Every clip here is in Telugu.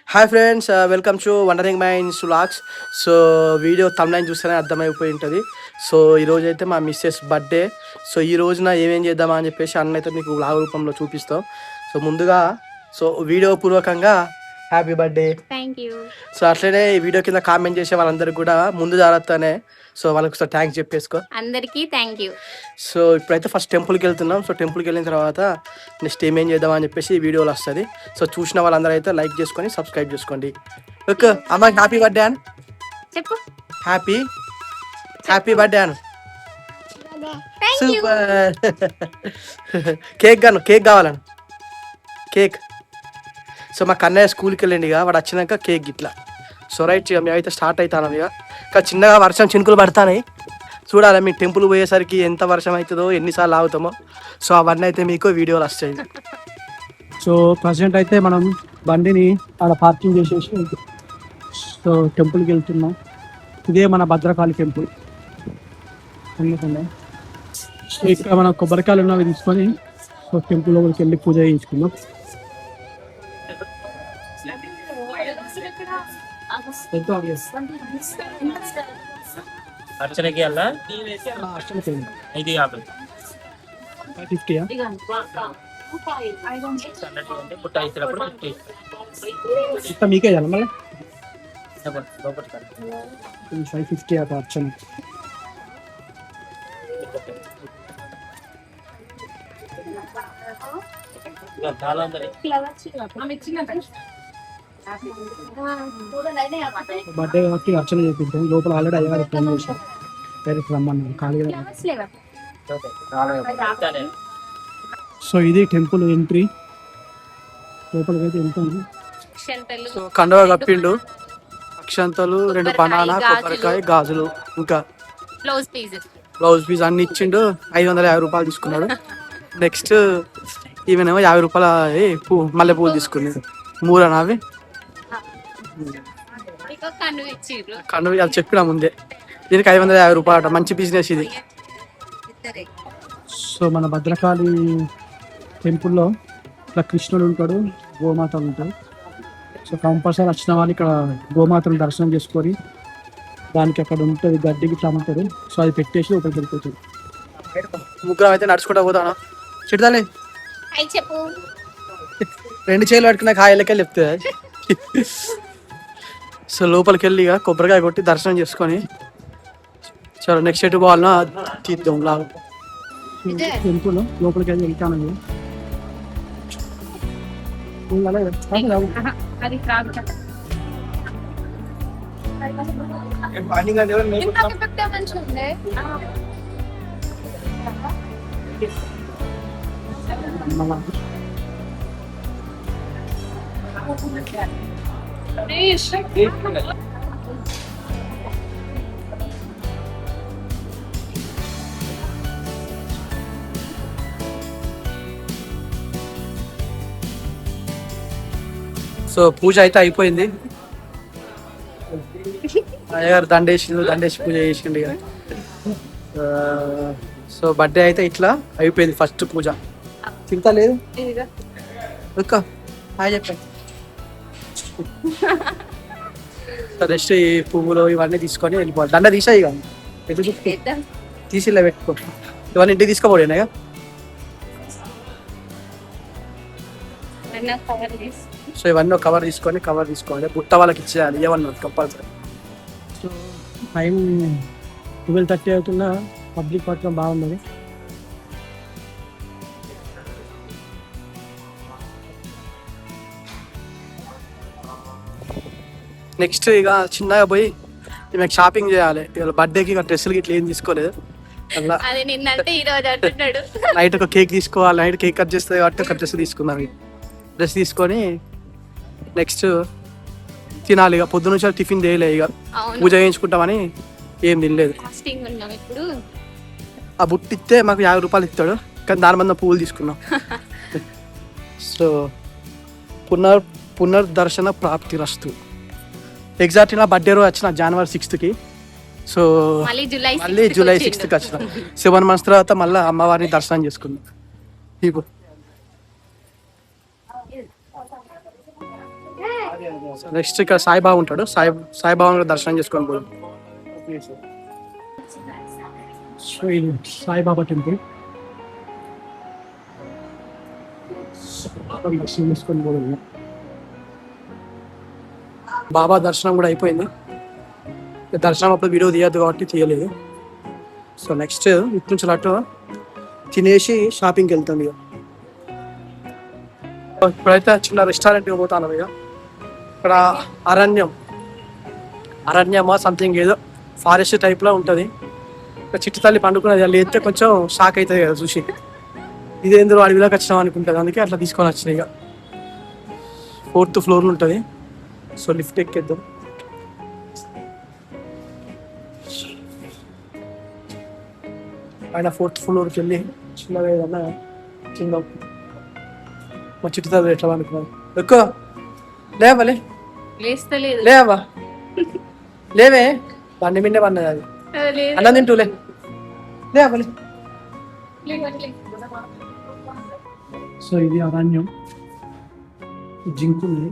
Hi friends, welcome to wandering minds vlogs. So video తమ్నైన్ చూస్తేనే అర్థమైపోయి ఉంటుంది. సో ఈరోజు అయితే మా మిస్సెస్ బర్త్డే. సో ఈ రోజున ఏమేం చేద్దామా అని చెప్పేసి అన్న అయితే మీకు వ్లాగ్ రూపంలో చూపిస్తాం. సో ముందుగా వీడియో పూర్వకంగా happy birthday. Thank you. So అట్లనే ఈ వీడియో కింద కామెంట్ చేసే వాళ్ళందరికీ కూడా ముందు జాగ్రత్తనే సో వాళ్ళకి ఒకసారి థ్యాంక్స్ చెప్పేసుకో. అందరికీ థ్యాంక్ యూ. సో ఇప్పుడైతే ఫస్ట్ టెంపుల్కి వెళ్తున్నాం. సో టెంపుల్కి వెళ్ళిన తర్వాత నెక్స్ట్ ఏమేం చేద్దాం అని చెప్పేసి ఈ వీడియోలో వస్తుంది. సో చూసిన వాళ్ళందరూ అయితే లైక్ చేసుకొని సబ్స్క్రైబ్ చేసుకోండి. ఓకే అమ్మ, హ్యాపీ బర్త్డే అను. చెప్పు. హ్యాపీ హ్యాపీ బర్త్డే అను. సూపర్. కేక్ గాను, కేక్ కావాలను, కేక్. సో మా కన్నయ్య స్కూల్కి వెళ్ళండి ఇక, వాడు వచ్చినాక కేక్ గిట్లా. సో రైట్, ఇక మేమైతే స్టార్ట్ అవుతాం. ఇక చిన్నగా వర్షం చినుకులు పడతాయి. చూడాలి మీ టెంపుల్ పోయేసరికి ఎంత వర్షం అవుతుందో, ఎన్నిసార్లు ఆగుతామో. సో అవన్నీ అయితే మీకు వీడియోలు వస్తాయి. సో ప్రజెంట్ అయితే మనం బండిని ఆడ పార్కింగ్ చేసేసి సో టెంపుల్కి వెళ్తున్నాం. ఇదే మన భద్రకాళి టెంపుల్. సో ఇక్కడ మనం కొబ్బరికాయలు ఉన్నవి తీసుకొని సో టెంపుల్ లోపలికి వెళ్ళి పూజ చేయించుకున్నాం. అర్చనకి అలా ఇది మీకే చేయాలి మళ్ళీ లోపల 550 అట అర్చన. బర్త్డే కాబట్టి అర్చన చేపిద్దాం. లోపల ఆల్రెడీ అయ్యారు ప్లాన్ చేసాం. డైరెక్ట్ రమ్మన్నారు ఖాళీగా. సో ఇది టెంపుల్ ఎంట్రీ. లోపలికి అయితే వెళ్తాను. సో కండవ కప్పిండు, అక్షంతలు, 2 బనానా, కొబ్బరికాయ, గాజులు, ఇంకా బ్లౌజ్ పీస్ అన్ని ఇచ్చిండు. 550 రూపాయలు తీసుకున్నాడు. నెక్స్ట్ ఈవెనేమో 50 రూపాయలు మల్లె పువ్వులు తీసుకున్నాడు. మూరనా అవి కండు అది చెప్పినా ముందే. దీనికి 550 రూపాయలు. మంచి బిజినెస్ ఇది. సో మన భద్రకాళి టెంపుల్లో ఇట్లా కృష్ణుడు ఉంటాడు, గోమాత ఉంటాడు. సో కంపల్సరీ వచ్చిన వాళ్ళు ఇక్కడ గోమాతను దర్శనం చేసుకొని దానికి అక్కడ ఉంటుంది గడ్డికి చమ్ముతారు. సో అది పెట్టేసి ఒకటి వెళ్ళిపోతుంది. ముగ్గురం అయితే నడుచుకుంటా పోతాను. చిడతాలే చెప్పు. 2 చేతులు పట్టుకున్న కాయలకెళ్ళి చెప్తుంది. సో లోపలికి వెళ్ళి ఇక కొబ్బరికాయ కొట్టి దర్శనం చేసుకొని చలో నెక్స్ట్ ఎటు పోవాలన్నా తీద్దాం లాగా. టెంపుల్ లోపలికి వెళ్ళి వెళ్తాను. సో పూజ అయితే అయిపోయింది. అయ్యగారు దండేసి పూజ చేసిండు. సో బర్త్డే అయితే ఇట్లా అయిపోయింది. ఫస్ట్ పూజ తింటా లేదు చెప్పండి. సో నెక్స్ట్ ఈ పువ్వులు ఇవన్నీ తీసుకొని వెళ్ళిపోవాలి. దండ తీసాయి ఇక తీసి ఇలా పెట్టుకో. ఇవన్నీ ఇంటికి తీసుకోబోడేనా ఇక. సో ఇవన్నీ కవర్ తీసుకోవాలి. బుట్ట వాళ్ళకి ఇచ్చేయాలి ఏమన్నా కంపల్సరీ. సో టైం 12:30 అవుతున్నా. పబ్లిక్ మాత్రం బాగున్నది. నెక్స్ట్ ఇక చిన్నగా పోయి మీకు షాపింగ్ చేయాలి. ఇవాళ బర్త్డేకి ఇక డ్రెస్సులు ఇట్లా ఏం తీసుకోలేదు. అలా నైట్ ఒక కేక్ తీసుకోవాలి. నైట్ కేక్ కట్ చేస్తుంది కాబట్టి ఒక డ్రెస్ తీసుకుందాం. డ్రెస్ తీసుకొని నెక్స్ట్ తినాలి. ఇక పొద్దున నుంచి టిఫిన్ చేయలే. ఇక పూజ చేయించుకుంటామని ఏం తినలేదు. ఆ బుట్టి ఇస్తే మాకు 50 రూపాయలు ఇస్తాడు, కానీ దాని మంది పువ్వులు తీసుకున్నాం. సో పునర్దర్శన ప్రాప్తి రస్తు. ఎగ్జాక్ట్ నా బర్త్డే రోజు వచ్చిన January 6th. సో మళ్ళీ July 6th వచ్చిన. 7 months తర్వాత మళ్ళీ అమ్మవారిని దర్శనం చేసుకున్నాం. ఇప్పుడు నెక్స్ట్ ఇక్కడ సాయిబాబా ఉంటాడు, సాయిబాబా దర్శనం చేసుకొని పోదాం. సో ఇది సాయిబాబా టెంపుల్, దర్శనం చేసుకొని పోదాం. బాబా దర్శనం కూడా అయిపోయింది. దర్శనం అప్పుడు వీడియో తీయద్దు కాబట్టి తీయలేదు. సో నెక్స్ట్ ఇటు నుంచి అటు తినేసి షాపింగ్కి వెళ్తాం ఇక. ఇప్పుడైతే చిన్న రెస్టారెంట్కి పోతాను ఇక. ఇక్కడ అరణ్యమా సంథింగ్ ఏదో ఫారెస్ట్ టైప్లో ఉంటుంది. చిట్టు తల్లి పండుకున్నది అది ఎత్తే కొంచెం షాక్ అవుతుంది కదా చూసి, ఇదేందులో అడవిలోకి వచ్చినాం అనుకుంటుంది. అందుకే అట్లా తీసుకొని వచ్చినాయి. ఇక 4th ఫ్లోర్లో ఉంటుంది. సో లిఫ్ట్ ఎక్కేద్దాం. ఆయన 4th ఫ్లోర్కి వెళ్ళి చిన్నగా ఏదన్నా తిందాం. మా చిట్టు తల్లి ఎట్లా అనుకున్నాను ఎక్కువ లేవలే లేస్తలేదు. లేవా లేవే బండి మిండే పన్నది అది అన్నం తింటూలే లేవలే. సో ఇది అరణ్యం, జింకుంది.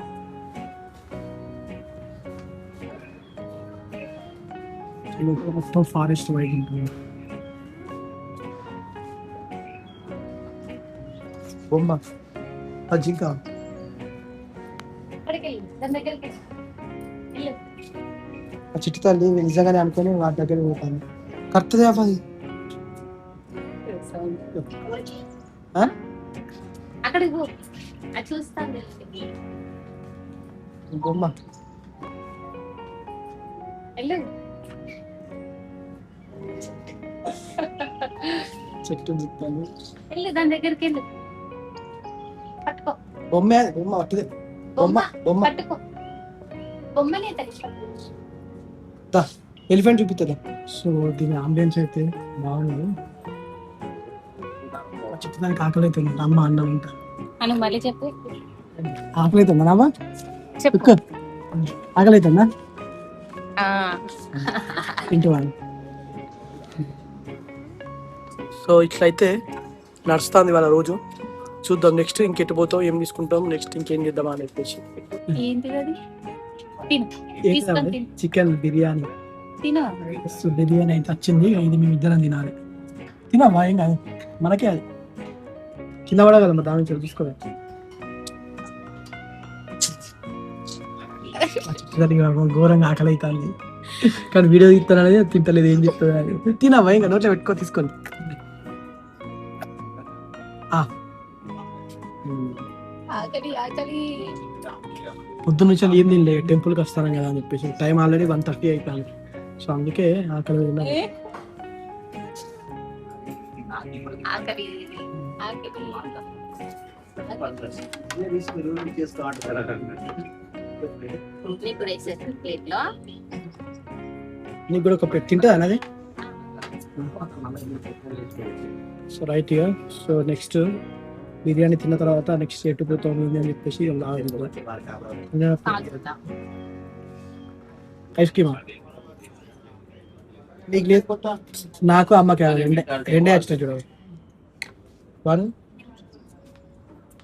మొత్తం ఫారెస్ట్ వైడ్ ఉంటుంది. బొమ్మ ఆ జింక ఆ చిట్టు తల్లి నిజంగానే అనుకుని వాటి దగ్గర పోతాను. కరెక్ట్దే అది అక్కడికి చూస్తాను బొమ్మ. చెట్టు దిక్తాను దాని దగ్గరికి వెళ్ళు, పట్టుకో. బొమ్మ బొమ్మ పట్టుదే బొమ్మ బొమ్మ పట్టుకో బొమ్మనే ఎలిఫెంట్ చూపిస్తుందా. సో దీని అంబియన్స్ అయితే బాగుంది. చిట్టదానికి ఆకలి అవుతుంది. అమ్మ అన్నం ఉంటా అని మళ్ళీ చెప్పు. ఆకలి అవుతుందా అమ్మ? చెప్పు. ఆకలి అవుతుందా తింటున్నాను. సో ఇట్లయితే నడుస్తుంది వాళ్ళ రోజు. చూద్దాం నెక్స్ట్ ఇంకెట్టు పోతాం, ఏం తీసుకుంటాం, నెక్స్ట్ ఇంకేం చేద్దామా అని చెప్పేసి. చికెన్ బిర్యానీ బిర్యానీ అయితే వచ్చింది. ఇది మేము ఇద్దరం తినాలి. తినమ్మా ఏం కాదు, మనకే అది కింద పడగలమ్మా. దాని నుంచి తీసుకోవాలి. ఘోరంగా ఆకలి అవుతుంది కానీ వీడియో తీస్తాను అనేది తింటలేదు. ఏం చెప్తుంది తినమ్మా ఇంకా నోట్లో పెట్టుకో తీసుకోండి. పొద్దున్న నుంచి ఏం తినలే, టెంపుల్కి వస్తాను కదా అని చెప్పేసి. టైం ఆల్రెడీ 1:30 అయిపోయింది. సో అందుకే ఆకలి తిన్నాను. నీకు కూడా ఒక ప్లేట్ తింటుందా అన్నది. సో రైట్ ఇక. సో నెక్స్ట్ బిర్యానీ తిన్న తర్వాత నెక్స్ట్ ఎటు పోతాం అని చెప్పేసి ఐస్ క్రీమ్ నీకు లేదు, నాకు అమ్మకి రెండే వచ్చిన చూడ. 1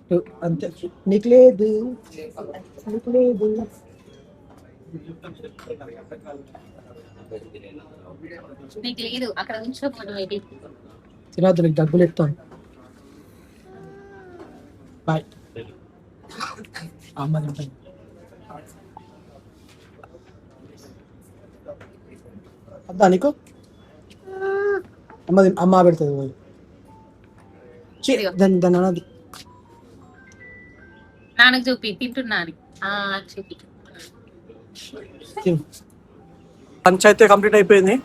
2 అంతే. నీకు లేదు నీకు లేదు. తినద్దు, నీకు డబ్బులు ఇస్తాను. బాయ్. అమ్మ తింటాను. అద్దా నీకు అమ్మ పెడుతుంది పోయి దాన్ని అన్నది. నాన్నకు చూపి తింటున్నాను. చూపి. లంచ్ అయితే కంప్లీట్ అయిపోయింది.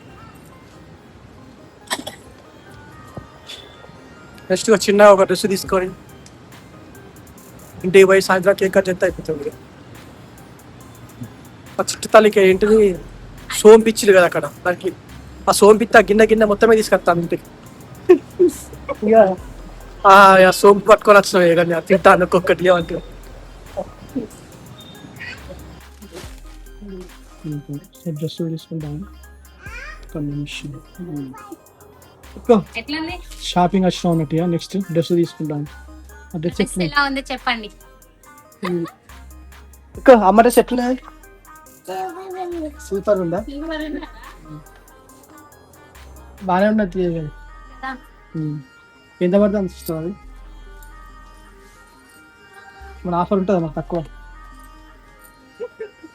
నెక్స్ట్ చిన్న ఒక డ్రెస్ తీసుకొని ఇంటికి పోయి సాయంత్రం కేక్ కట్ చేస్తే అయిపోతుంది. ఆ చిట్టు తల్లికి ఏంటిది సోంపిచ్చిలు కదా అక్కడ, దానికి ఆ సోంపిత్త గిన్నె మొత్తమే తీసుకొస్తాను ఇంటికి. ఇక సోంపు పట్టుకొని వచ్చినాయి కానీ తింటాను ఒక్కొక్కటి అంటే. డ్రెస్ తీసుకుంటాను. షాపింగ్ వచ్చినా ఉన్నట్టుగా నెక్స్ట్ డ్రెస్ తీసుకుంటాను. చెప్పండి. ఇంకా అమ్మ డ్రెస్ ఎట్లున్నది? సూపర్ ఉందా? బాగానే ఉన్నది. ఎంత పడుతుంది అనిపిస్తుంది అది? మన ఆఫర్ ఉంటుంది మాకు తక్కువ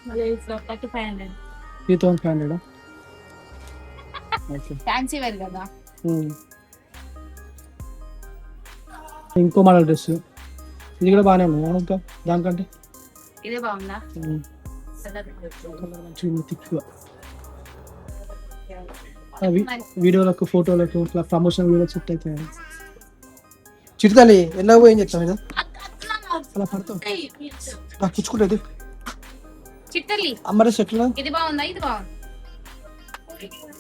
3500. ఓకే. ఫ్యాన్సీ వేర్ కదా. ఇంకో మోడల్ డ్రెస్ ఇది కూడా బాగానే ఉంది ఇంకా దానికంటే ఇదే బాగుందా? మంచిగా తిక్కుగా అవి వీడియోలకు ఫోటోలకు ఇట్లా ప్రమోషన్ వీడియో సెట్ అయితే చిరుతల్లి ఎలా పోయి ఏం చెప్తాం ఇదా అలా పడతాం నాకు పుచ్చుకుంటుంది చిట్టల్లి. అమ్మరే సెట్లు ఇది బాగుందా? ఇది బాగుంది.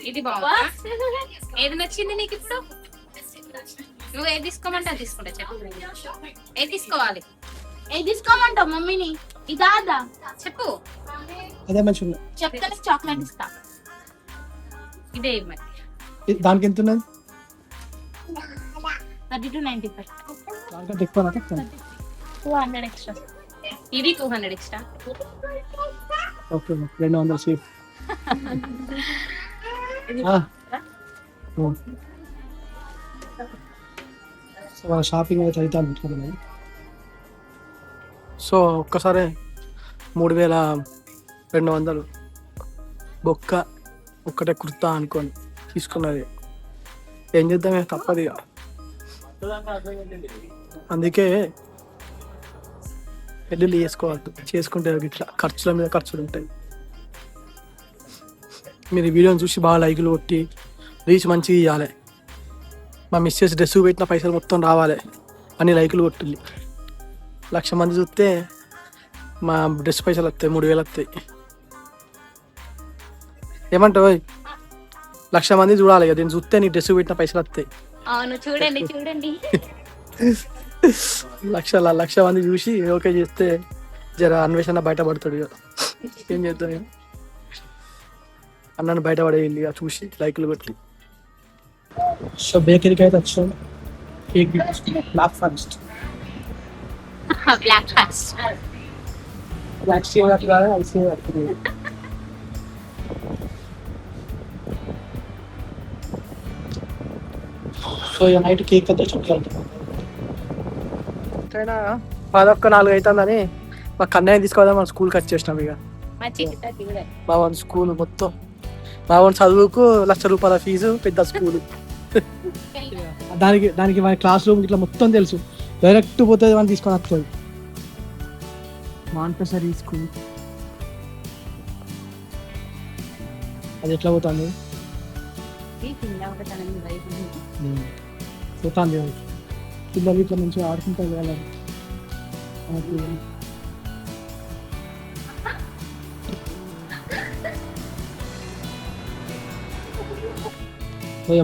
ఇది బాగుందా? ఏది నచ్చింది నీకు ఇప్పుడు? నువ్వు ఏది తీసుకోమంటే అది తీసుకుంటా. చెప్పు ఏది తీసుకోవాలి? ఏది తీసుకోమంటావు మమ్మీని? ఇదా అదా చెప్పు. అదే మంచిగా చెప్తే చాక్లెట్ ఇస్తా. ఇదే మరి. దానికి ఎంత ఉన్నది? 30 to 95. దానికంటే ఎక్కువ నాకు 200 extra. ఇది 200 ఎక్స్ట్రా. Okay 200 safe. సో వాళ్ళ షాపింగ్ అయితే అయితే అనుకుంటున్నాను. సో ఒక్కసారి 3200 బొక్క ఒక్కటే కుర్తా అనుకోండి తీసుకున్నది. ఏం చేద్దామే తప్పదు ఇక. అందుకే పెళ్ళిళ్ళు చేసుకుంటే ఇట్లా ఖర్చుల మీద ఖర్చులు ఉంటాయి. మీరు ఈ వీడియోని చూసి బాగా లైకులు కొట్టి రీచ్ మంచిగా ఇవ్వాలి. మా మిస్సెస్ డ్రెస్ పెట్టిన పైసలు మొత్తం రావాలి అని లైకులు కొట్టిల్లి. 1,00,000 మంది చూస్తే మా డ్రెస్ పైసలు వస్తాయి 3,000 వస్తాయి. ఏమంటావు? 1,00,000 మంది చూడాలి కదా దీన్ని చూస్తే నీ డ్రెస్ పెట్టిన పైసలు వస్తాయి. అవును చూడండి చూడండి. 1,00,000 మంది చూసి ఓకే చేస్తే జర అన్వేషణ బయటపడతాడు ఇక. ఏం చేద్దాం ఇక అన్నను బయటపడేయండి ఇక చూసి లైకులు కొట్టి. సో బేకరీకి అయితే వచ్చాం. Cake black forest black fast. Black save అట్లా సేవ్ అవుతుంది. సో ఇక నైట్ కేక్ అయితే చుట్టాలి. 11:04 అవుతుందని మా కన్నయ్య తీసుకోవద్దాం మన స్కూల్కి వచ్చేసినాం ఇక. మా చిట్టి కూడా. మా వాడి స్కూల్ మొత్తం మా వాడి చదువుకు 1,00,000 రూపాయల ఫీజు పెద్ద స్కూల్. దానికి మన క్లాస్ రూమ్ ఇట్లా మొత్తం తెలుసు. డైరెక్ట్ పోతుంది మనం తీసుకొని వస్తుంది. మాంటసరీ స్కూల్ అది ఎట్లా పోతుంది? పోతుంది పిల్లలు ఇట్లా మంచిగా ఆడుకుంటారు కదా.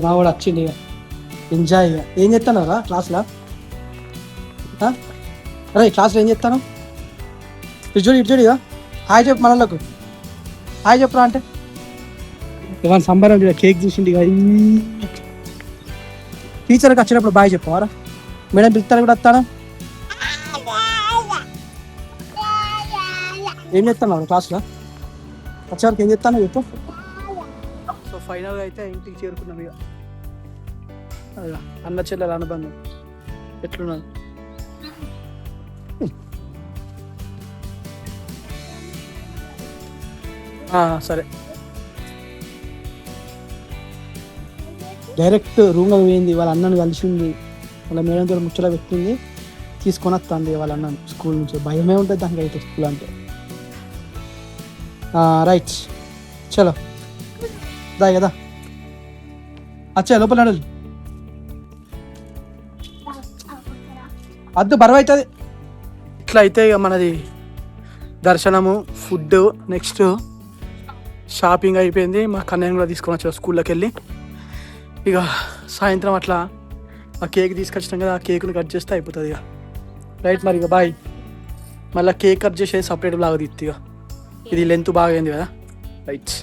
మా వాడు వచ్చింది ఇక ఎంజాయ్. ఇక ఏం చెప్తాను రా క్లాస్లో? అరే క్లాస్లో ఏం చెప్తాను? ఇటు ఇక హాయ్ చెప్పు మనలకు. హాయ్ చెప్పురా అంటే ఇవాళ సంబరం చూడ కేక్ చూసిండి ఇక. టీచర్కి వచ్చినప్పుడు బాయ్ చెప్పారా? మేడం పిలుస్తాను కూడా వస్తాను. ఏం చెప్తాను క్లాస్లో? వచ్చేవారికి ఏం చెప్తాను చెప్పు. సో ఫైనల్గా అయితే ఇంటికి చేరుకున్నాం ఇక. అన్న చెల్లెల అనుబంధం ఎట్లున్నది? సరే డైరెక్ట్ రూమ్లో పోయింది. వాళ్ళ అన్నను కలిసింది. వాళ్ళ మేడంతో ముచ్చట పెట్టింది. తీసుకొని వస్తుంది వాళ్ళ అన్నను స్కూల్ నుంచి. భయమే ఉంటుంది దానికి అయితే స్కూల్ అంటే. రైట్ చలో దా కదా అచ్చా లోపల నడలు. అద్దు బరువు అవుతుంది. ఇట్లా అయితే ఇక మనది దర్శనము ఫుడ్ నెక్స్ట్ షాపింగ్ అయిపోయింది. మా కన్నయ్యను కూడా తీసుకొని వచ్చారు స్కూల్లోకి వెళ్ళి. ఇక సాయంత్రం అట్లా ఆ కేక్ తీసుకొచ్చినాం కదా, ఆ కేక్ను కట్ చేస్తే అయిపోతుంది ఇక. రైట్ మరి ఇక బాయ్. మళ్ళీ కేక్ కట్ చేసేది సపరేట్ లాగా తీద్ది ఇక. ఇది లెంత్ బాగా అయింది కదా. రైట్.